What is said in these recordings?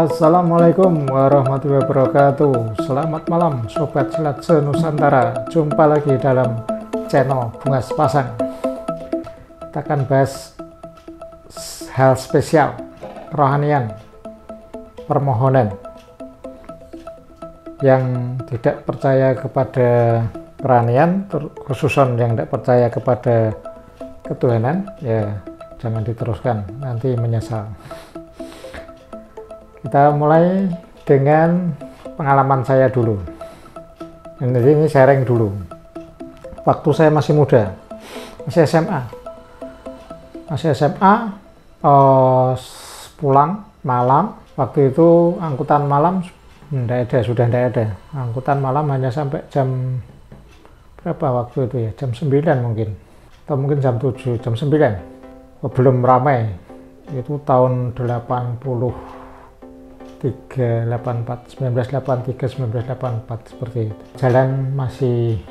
Assalamualaikum warahmatullahi wabarakatuh. Selamat malam Sobat Silat se-Nusantara. Jumpa lagi dalam channel Bunga Sepasang. Kita akan bahas hal spesial, kerohanian, permohonan. Yang tidak percaya kepada kerohanian, khususon yang tidak percaya kepada ketuhanan, ya jangan diteruskan, nanti menyesal. Kita mulai dengan pengalaman saya dulu. Ini sharing dulu. Waktu saya masih muda, masih SMA, pulang malam. Waktu itu angkutan malam sudah tidak ada. Angkutan malam hanya sampai jam berapa waktu itu ya? Jam 9 mungkin, atau mungkin jam 7, jam 9. Belum ramai. Itu tahun 1983 seperti itu. Jalan masih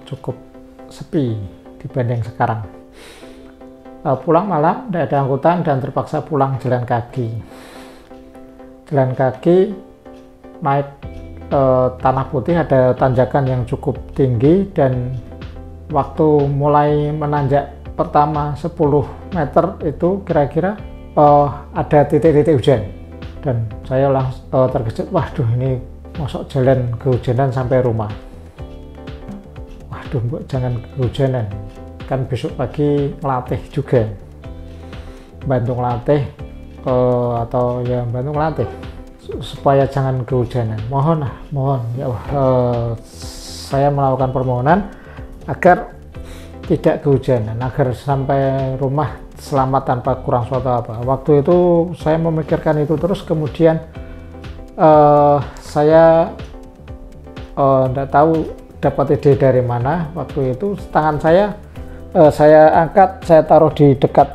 cukup sepi dibanding sekarang. Pulang malam tidak ada angkutan dan terpaksa pulang jalan kaki. Jalan kaki naik Tanah Putih, ada tanjakan yang cukup tinggi, dan waktu mulai menanjak pertama 10 meter itu kira-kira ada titik-titik hujan. Dan saya langsung terkejut, waduh ini masuk jalan kehujanan sampai rumah. Waduh, mbok jangan kehujanan, kan besok pagi ngelatih juga, bantu ngelatih atau ya bantu ngelatih supaya jangan kehujanan. Mohon ya saya melakukan permohonan agar tidak kehujanan, agar sampai rumah selamat tanpa kurang suatu apa. Waktu itu saya memikirkan itu terus, kemudian saya tidak tahu dapat ide dari mana. Waktu itu tangan saya angkat, saya taruh di dekat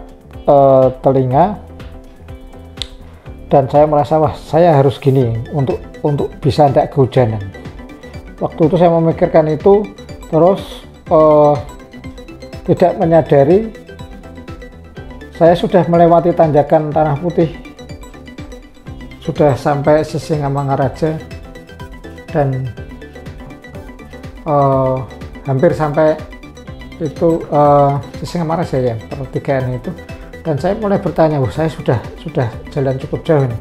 telinga, dan saya merasa wah saya harus gini untuk bisa tidak kehujanan. Waktu itu saya memikirkan itu terus, tidak menyadari saya sudah melewati tanjakan Tanah Putih, sudah sampai Sisingamangaraja, dan hampir sampai itu Sisingamangaraja ya, pertigaan itu. Dan saya mulai bertanya, saya sudah jalan cukup jauh ini.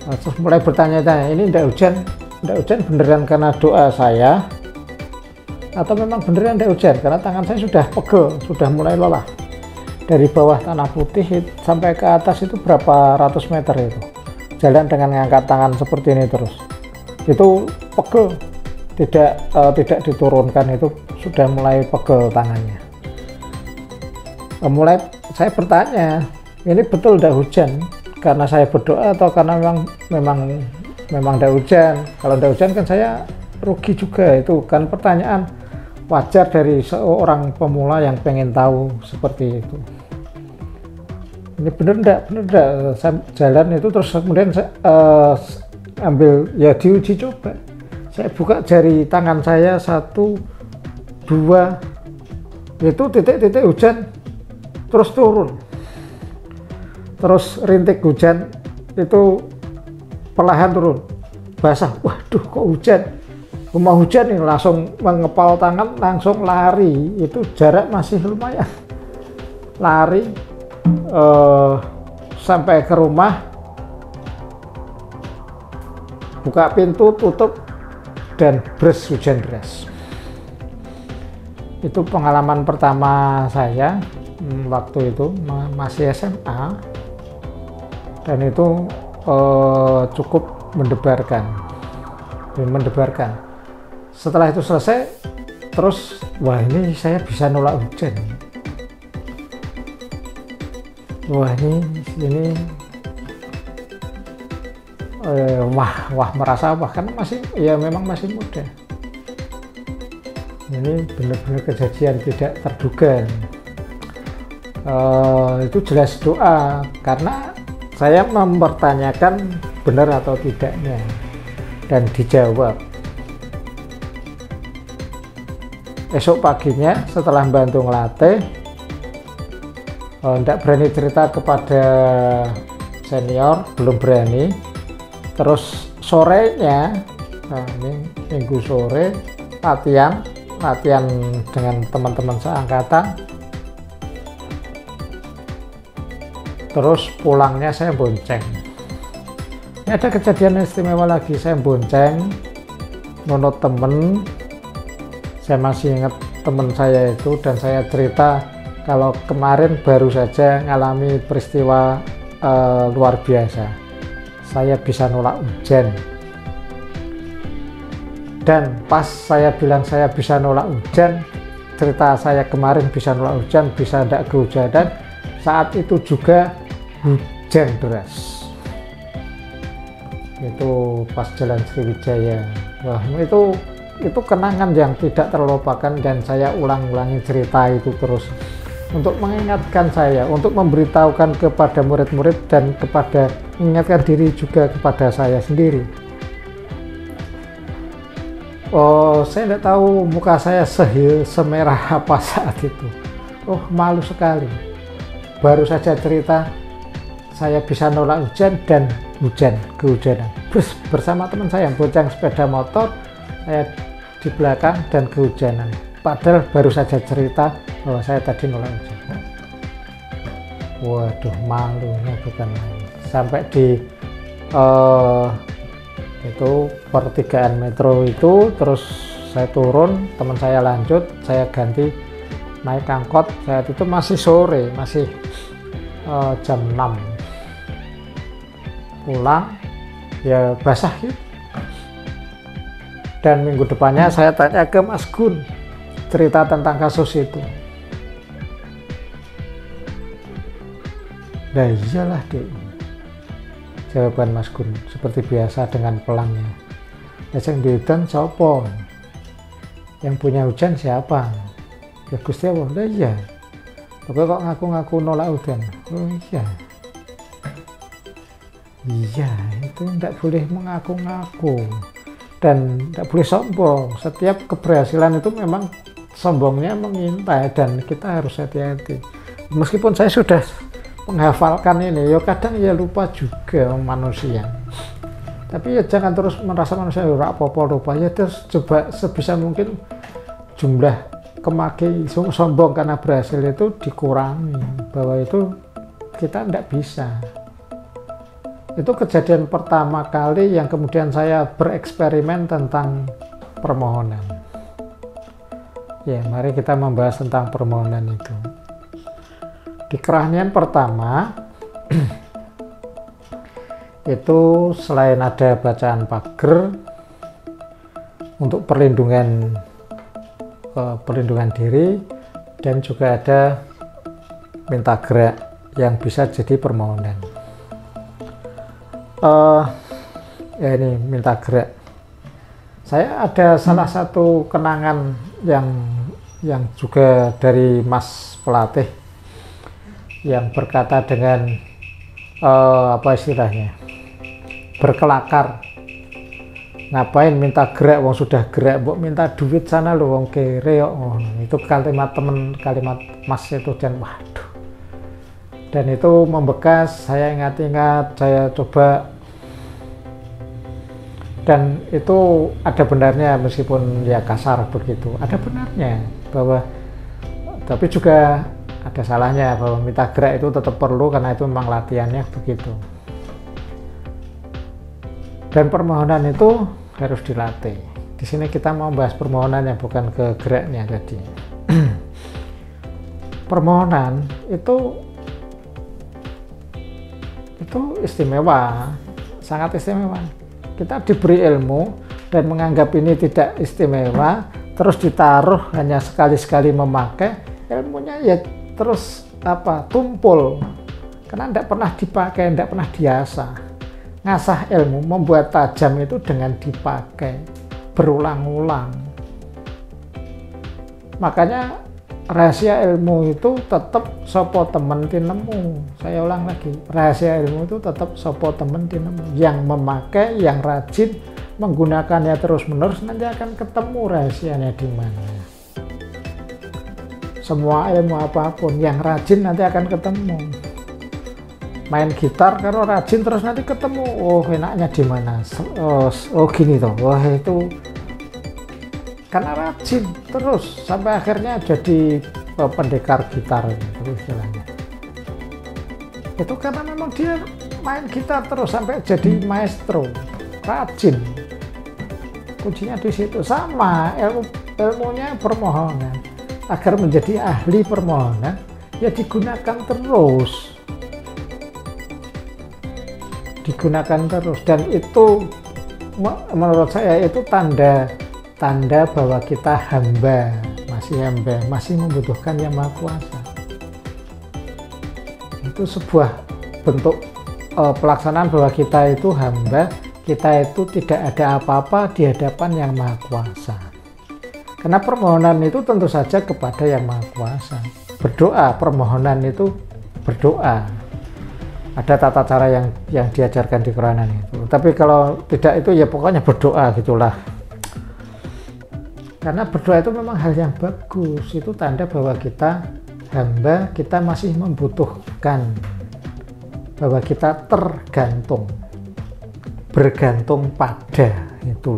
Terus mulai bertanya-tanya, ini tidak hujan beneran karena doa saya, atau memang beneran tidak hujan karena tangan saya sudah pegel, sudah mulai lelah. Dari bawah Tanah Putih sampai ke atas itu berapa ratus meter itu. Jalan dengan mengangkat tangan seperti ini terus. Itu pegel, tidak diturunkan, itu sudah mulai pegel tangannya. Mulai saya bertanya, ini betul tidak hujan karena saya berdoa atau karena memang tidak hujan? Kalau tidak hujan kan saya rugi juga. Itu kan pertanyaan wajar dari seorang pemula yang pengen tahu seperti itu. Ini bener enggak? Saya jalan itu terus kemudian saya ambil, ya diuji coba. Saya buka jari tangan saya 1, 2, itu titik-titik hujan terus turun. Terus rintik hujan itu perlahan turun. Basah, waduh kok hujan? Mau hujan ini, langsung mengepal tangan, langsung lari. Itu jarak masih lumayan, lari sampai ke rumah, buka pintu, tutup, dan bres, hujan deras. Itu pengalaman pertama saya waktu itu masih SMA, dan itu cukup mendebarkan. Setelah itu selesai, terus wah ini saya bisa nolak hujan. Wah ini merasa wah, karena memang masih muda. Ini benar-benar kejadian tidak terduga. Itu jelas doa, karena saya mempertanyakan benar atau tidaknya, dan dijawab. Esok paginya setelah bantu ngelatih, tidak berani cerita kepada senior belum berani. Terus sorenya, nah ini minggu sore latihan dengan teman-teman seangkatan. Terus pulangnya saya bonceng. Ini ada kejadian istimewa lagi, saya bonceng nunut temen. Saya masih ingat teman saya itu, dan saya cerita kalau kemarin baru saja ngalami peristiwa luar biasa. Saya bisa nolak hujan. Dan pas saya bilang saya bisa nolak hujan, cerita saya kemarin bisa nolak hujan, bisa tidak kehujanan, saat itu juga hujan deras. Itu pas Jalan Sriwijaya. Wah, itu kenangan yang tidak terlupakan, dan saya ulang-ulangi cerita itu terus untuk mengingatkan saya, untuk memberitahukan kepada murid-murid dan kepada mengingatkan diri juga kepada saya sendiri. Oh, saya tidak tahu muka saya semerah apa saat itu. Oh, malu sekali. Baru saja cerita saya bisa nolak hujan dan kehujanan. Bersama teman saya yang bonceng sepeda motor, saya di belakang dan kehujanan. Padahal baru saja cerita bahwa saya tadi nolak hujan. Waduh, malunya bukan main. Sampai di itu pertigaan metro itu, terus saya turun, teman saya lanjut, saya ganti naik angkot. Saat itu masih sore, masih jam 6. Pulang ya basah gitu. Dan minggu depannya saya tanya ke Mas Gun cerita tentang kasus itu. Nah iyalah dek, jawaban Mas Gun seperti biasa dengan pelangnya. Yang dihujan siapa? Yang punya hujan siapa? Ya Gusti Allah. Nah iya, tapi kok ngaku-ngaku nolak hujan? Oh iya. Iya, itu tidak boleh mengaku-ngaku dan tidak boleh sombong. Setiap keberhasilan itu memang sombongnya mengintai, dan kita harus hati-hati. Meskipun saya sudah menghafalkan ini, ya kadang ya lupa juga manusia. Tapi ya jangan terus merasa manusia ora apa-apa lupa. Ya terus coba sebisa mungkin jumlah kemaki sombong karena berhasil itu dikurangi, bahwa itu kita tidak bisa. Itu kejadian pertama kali yang kemudian saya bereksperimen tentang permohonan. Ya, mari kita membahas tentang permohonan itu. Di keahlian pertama, itu selain ada bacaan pager untuk perlindungan diri, dan juga ada minta gerak yang bisa jadi permohonan. Ya ini minta gerak. Saya ada salah satu kenangan yang juga dari Mas pelatih yang berkata dengan apa istilahnya, berkelakar, ngapain minta gerak wong sudah gerak, mbok minta duit sana lo wong kere. Oh, itu kalimat Mas itu, dan waduh, dan itu membekas. Saya ingat-ingat, saya coba, dan itu ada benarnya, meskipun ya kasar begitu, ada benarnya bahwa, tapi juga ada salahnya bahwa minta gerak itu tetap perlu karena itu memang latihannya begitu. Dan permohonan itu harus dilatih. Di sini kita mau bahas permohonan yang bukan ke geraknya tadi. Permohonan itu istimewa, sangat istimewa. Kita diberi ilmu dan menganggap ini tidak istimewa, terus ditaruh hanya sekali-sekali memakai, ilmunya ya terus tumpul, karena tidak pernah dipakai, tidak pernah diasah. Ngasah ilmu, membuat tajam itu dengan dipakai berulang-ulang. Makanya rahasia ilmu itu tetap sopo temen tinemu. Saya ulang lagi, rahasia ilmu itu tetap sopo temen tinemu. Yang memakai, yang rajin menggunakannya terus-menerus, nanti akan ketemu rahasianya di mana. Semua ilmu apapun yang rajin nanti akan ketemu. main gitar kalau rajin terus nanti ketemu, oh enaknya di mana, oh gini toh, wah itu karena rajin terus sampai akhirnya jadi pendekar gitar itu istilahnya. Itu karena memang dia main gitar terus sampai jadi maestro, rajin. Kuncinya di situ. Sama ilmunya permohonan, agar menjadi ahli permohonan ya digunakan terus. Dan itu menurut saya itu tanda bahwa kita hamba, masih membutuhkan Yang Maha Kuasa. Itu sebuah bentuk pelaksanaan bahwa kita itu hamba, kita itu tidak ada apa-apa di hadapan Yang Maha Kuasa. Karena permohonan itu tentu saja kepada Yang Maha Kuasa. Berdoa, permohonan itu berdoa. Ada tata cara yang diajarkan di Quranan itu. Tapi kalau tidak itu ya pokoknya berdoa gitulah. Karena berdoa itu memang hal yang bagus. Itu tanda bahwa kita hamba, kita masih membutuhkan, bahwa kita bergantung pada itu.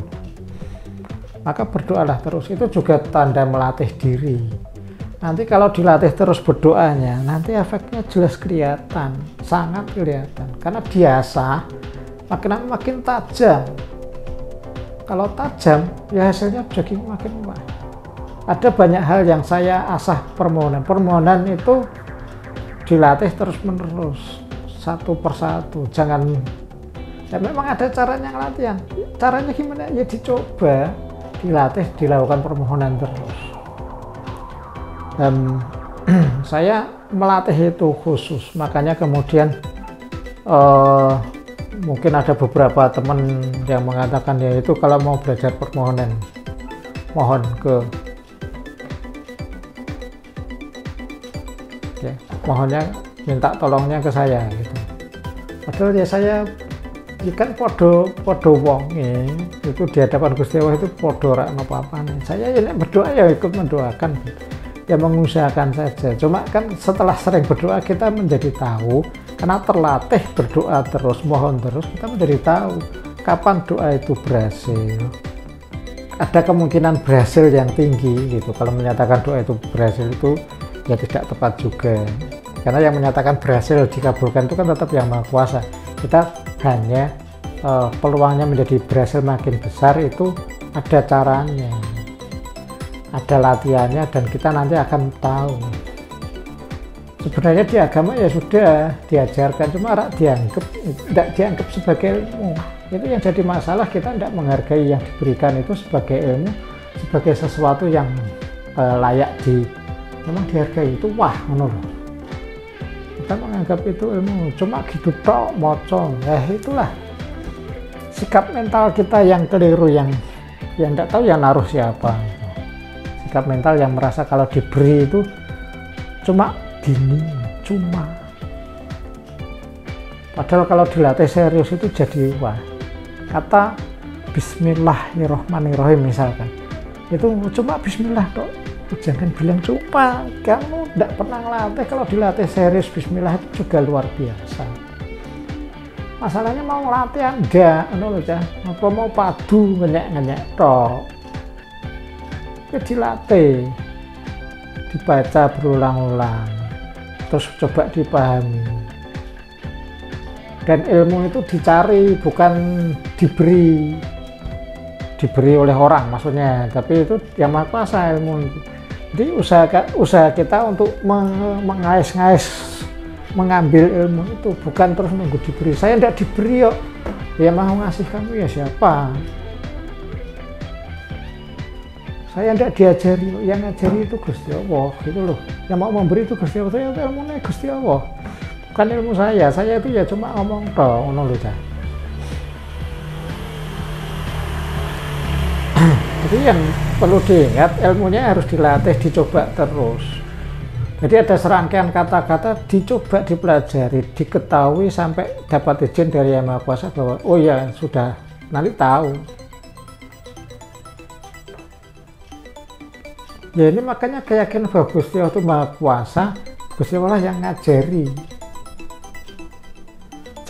Maka berdoalah terus. Itu juga tanda melatih diri. Nanti kalau dilatih terus berdoanya, nanti efeknya jelas kelihatan, sangat kelihatan. Karena biasa, makin tajam. Kalau tajam, ya hasilnya jadi makin wah. Ada banyak hal yang saya asah permohonan. Permohonan itu dilatih terus-menerus, satu persatu. Jangan, ya memang ada caranya latihan. Caranya gimana? Ya dicoba, dilatih, dilakukan permohonan terus. Dan saya melatih itu khusus, makanya kemudian mungkin ada beberapa teman yang mengatakan ya itu kalau mau belajar permohonan mohon ke ya, mohonnya minta tolongnya ke saya gitu. Padahal ya saya kan podo wong itu di hadapan Gusti Allah itu podo rak apa-apa nih. Saya ya berdoa ya ikut mendoakan gitu. Ya mengusahakan saja. Cuma kan setelah sering berdoa kita menjadi tahu, karena terlatih berdoa terus, mohon terus, kita menjadi tahu kapan doa itu berhasil. Ada kemungkinan berhasil yang tinggi gitu. Kalau menyatakan doa itu berhasil itu ya tidak tepat juga. Karena yang menyatakan berhasil dikabulkan itu kan tetap Yang Maha Kuasa. Kita hanya peluangnya menjadi berhasil makin besar itu ada caranya. Ada latihannya dan kita nanti akan tahu. Sebenarnya di agama ya sudah diajarkan, cuma tidak dianggap sebagai ilmu. Itu yang jadi masalah, kita tidak menghargai yang diberikan itu sebagai ilmu, sebagai sesuatu yang layak memang dihargai. Itu wah menurut kita menganggap itu ilmu, cuma gitu tok mocong. Itulah sikap mental kita yang keliru, yang tidak tahu yang naruh siapa. Sikap mental yang merasa kalau diberi itu cuma padahal kalau dilatih serius itu jadi wah. Kata Bismillahirrohmanirrohim misalkan, itu cuma Bismillah dok, jangan bilang cuma. Kamu tidak pernah ngelatih, kalau dilatih serius Bismillah itu juga luar biasa. Masalahnya mau latihan enggak, apa mau padu ngenyek dok. Ya dilatih, dibaca berulang-ulang, terus coba dipahami. Dan ilmu itu dicari, bukan diberi oleh orang maksudnya, tapi itu Yang Maha Kuasa ilmu itu. Jadi usaha kita untuk mengais-ngais mengambil ilmu itu, bukan terus nunggu diberi. Saya tidak diberi kok, ya mau ngasih kamu ya siapa? Saya tidak diajari, yang ngajari itu Gusti Allah gitu loh. Yang mau memberi itu Gusti Allah, saya itu ilmunya Gusti Allah, bukan ilmu saya itu ya cuma ngomong toh, ngono lho Cah. Jadi yang perlu diingat, ilmunya harus dilatih, dicoba terus. Jadi ada serangkaian kata-kata dicoba dipelajari, diketahui sampai dapat izin dari Yang Maha Kuasa bahwa oh ya sudah, nanti tahu. Ya ini makanya keyakinan bahwa Gusti Allah itu Maha Kuasa, Gusti Allah yang ngajari.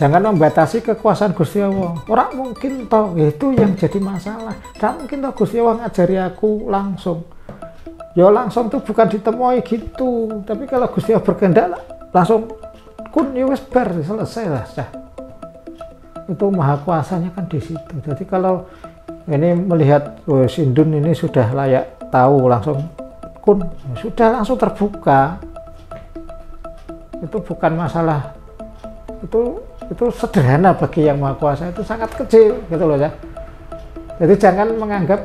Jangan membatasi kekuasaan Gusti Allah. Ora mungkin toh, itu yang jadi masalah. Tidak mungkin toh Gusti Allah ngajari aku langsung. Ya langsung tuh bukan ditemui gitu. Tapi kalau Gusti Allah berkehendak langsung kun ya wis bar, selesai lah. Itu maha kuasanya kan di situ. Jadi kalau ini melihat Sindun ini sudah layak tahu langsung kun, sudah langsung terbuka. Itu bukan masalah, itu sederhana bagi yang maha kuasa, itu sangat kecil gitu loh ya. Jadi jangan menganggap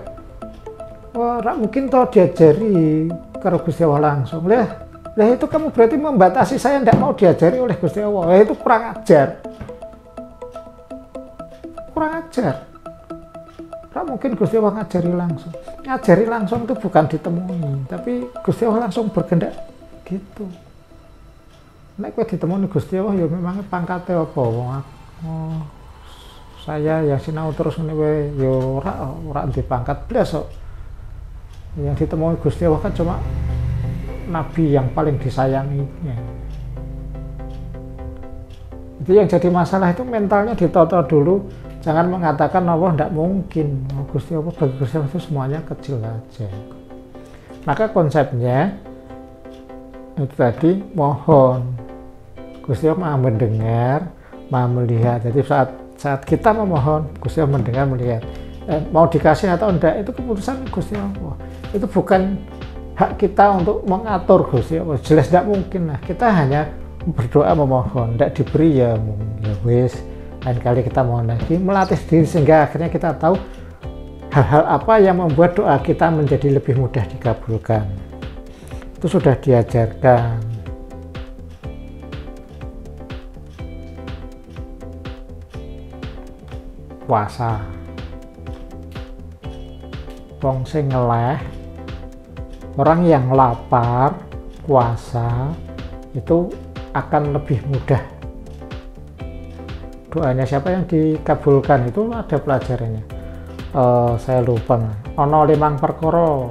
wah mungkin toh diajari karo Gusti Allah langsung. Lah itu kamu berarti membatasi saya tidak mau diajari oleh Gusti Allah. Itu kurang ajar. Kurang ajar. Ora mungkin Gusti Allah ngajari langsung. Ngajari langsung itu bukan ditemui, tapi Gusti Allah langsung berkehendak gitu. Nek kowe ditemoni Gusti Allah ya memang pangkate apa wong saya yang sinau terus ngene wae ya ora dipangkat blas kok. Yang ditemui Gusti Allah kan cuma nabi yang paling disayanginya. Itu yang jadi masalah itu mentalnya ditata dulu. Jangan mengatakan Allah tidak mungkin. Gusti Allah bagi Gusti Allah itu semuanya kecil aja. Maka konsepnya itu tadi mohon. Gusti Allah Maha mendengar, Maha melihat. Jadi saat kita memohon, Gusti Allah mendengar, melihat. Mau dikasih atau enggak itu keputusan Gusti Allah. Itu bukan hak kita untuk mengatur Gusti Allah. Jelas tidak mungkin lah. Kita hanya berdoa memohon, tidak diberi ya wis. Lain kali kita mohon lagi, melatih diri sehingga akhirnya kita tahu hal-hal apa yang membuat doa kita menjadi lebih mudah dikabulkan. Itu sudah diajarkan. Puasa, wong sing ngeleh, orang yang lapar puasa itu akan lebih mudah. Doanya siapa yang dikabulkan itu ada pelajarannya. Saya lupa. Ono 5 perkara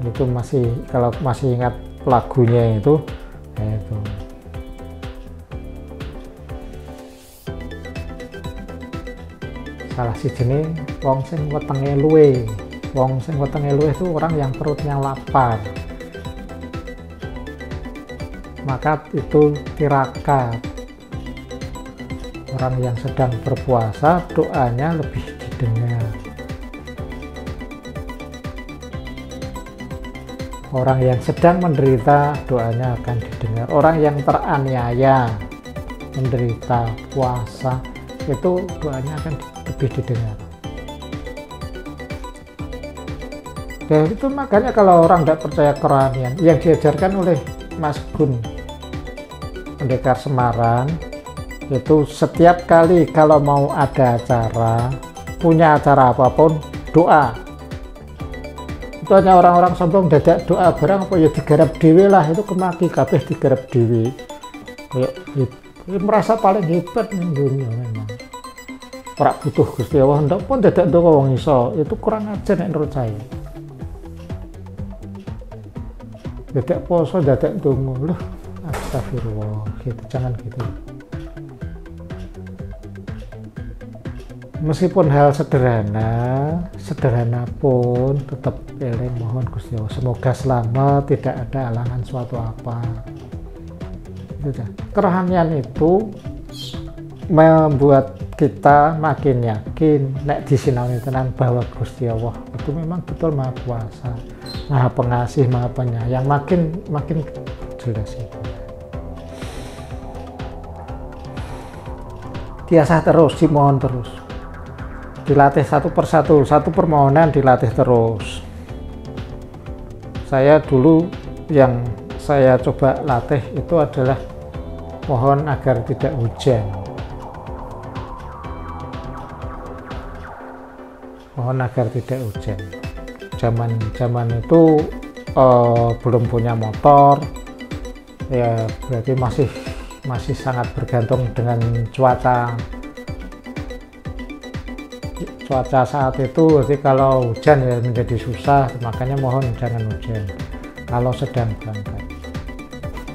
itu masih, kalau masih ingat lagunya itu. Salah si jenis wong sing wetenge luwe. Wong sing wetenge luwe itu orang yang perutnya lapar. Maka itu tirakat. Orang yang sedang berpuasa doanya lebih didengar. Orang yang sedang menderita doanya akan didengar. Orang yang teraniaya menderita puasa itu doanya akan lebih didengar. Dan itu makanya kalau orang tidak percaya kerohanian yang diajarkan oleh Mas Gun Pendekar Semarang itu setiap kali kalau mau ada acara, punya acara apapun, doa. Itu hanya orang-orang sombong dadak doa barang apa ya digarap dewe lah, itu kemaki kabeh digarap dewe. Merasa paling hebat nih dunia memang. Ora butuh Gusti Allah ndak pun dadak ndonga wong iso, itu kurang ajar nek menurut saya. Dadak poso dadak ndonga, loh astagfirullah, gitu jangan gitu. Meskipun hal sederhana pun tetap eling mohon Gusti Allah. Semoga selamat, tidak ada halangan suatu apa. Kerohanian itu membuat kita makin yakin nek disinauni tenan bahwa Gusti Allah itu memang betul Maha Kuasa, Maha Pengasih, Maha Penyayang. Makin jelas itu. Diasah terus, dimohon terus. Dilatih satu persatu, satu permohonan dilatih terus. Saya dulu yang saya coba latih itu adalah mohon agar tidak hujan. Mohon agar tidak hujan. Zaman itu belum punya motor, ya berarti masih sangat bergantung dengan cuaca saat itu. Jadi kalau hujan ya menjadi susah, makanya mohon jangan hujan kalau sedang berangkat.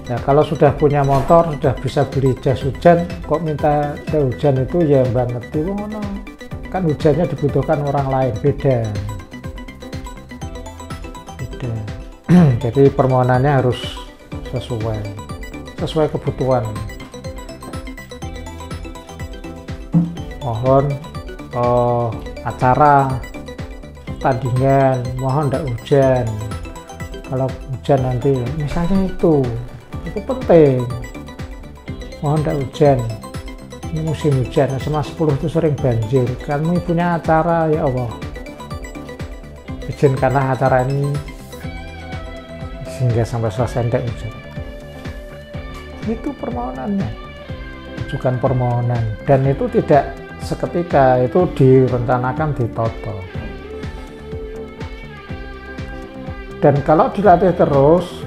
Ya kalau sudah punya motor, sudah bisa beli jas hujan, kok minta jas hujan itu ya Mbak ngerti, no. Kan hujannya dibutuhkan orang lain, beda. Jadi permohonannya harus sesuai kebutuhan. Mohon acara tandingan, mohon tidak hujan. Kalau hujan nanti misalnya itu penting, mohon tidak hujan, ini musim hujan, SMA 10 itu sering banjir, kami punya acara, ya Allah izinkanlah acara ini sehingga sampai selesai tidak hujan. Itu permohonannya, ajukan permohonan, dan itu tidak seketika, itu direncanakan, ditoto. Dan kalau dilatih terus,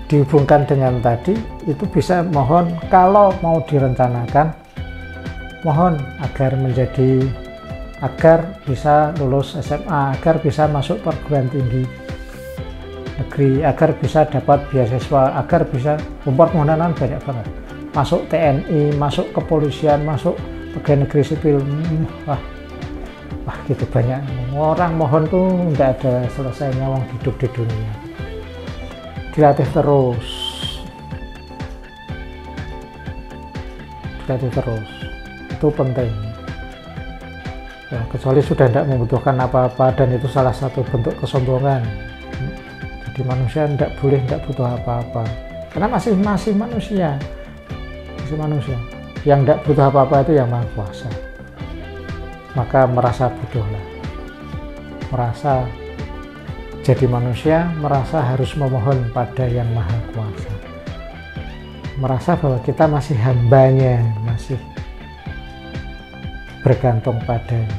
dihubungkan dengan tadi, itu bisa mohon, kalau mau direncanakan, mohon agar bisa lulus SMA, agar bisa masuk perguruan tinggi negeri, agar bisa dapat beasiswa, agar bisa, permohonan banyak banget, masuk TNI, masuk kepolisian, masuk pegawai negeri sipil, wah gitu banyak orang mohon tuh nggak ada selesainya wong hidup di dunia. Dilatih terus, itu penting ya, kecuali sudah tidak membutuhkan apa-apa, dan itu salah satu bentuk kesombongan. Jadi manusia tidak butuh apa-apa, karena masih manusia, yang tidak butuh apa-apa itu yang Maha Kuasa. Maka merasa butuhlah, merasa jadi manusia, merasa harus memohon pada yang Maha Kuasa, merasa bahwa kita masih hambanya, masih bergantung padanya.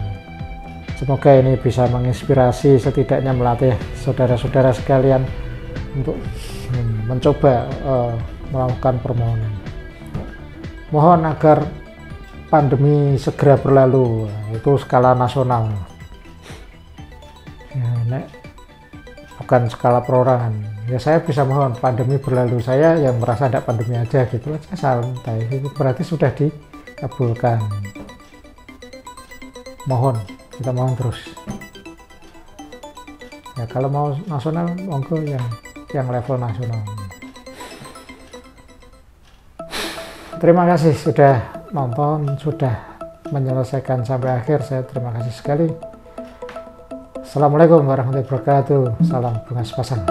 Semoga ini bisa menginspirasi, setidaknya melatih saudara-saudara sekalian untuk mencoba melakukan permohonan. Mohon agar pandemi segera berlalu, itu skala nasional ya, bukan skala perorangan. Ya saya bisa mohon pandemi berlalu, saya yang merasa tidak pandemi aja gitu aja, santai, itu berarti sudah dikabulkan. Mohon, kita mohon terus ya, kalau mau nasional monggo yang level nasional. Terima kasih sudah nonton, sudah menyelesaikan sampai akhir, saya terima kasih sekali. Assalamualaikum warahmatullahi wabarakatuh. Salam bunga sepasang.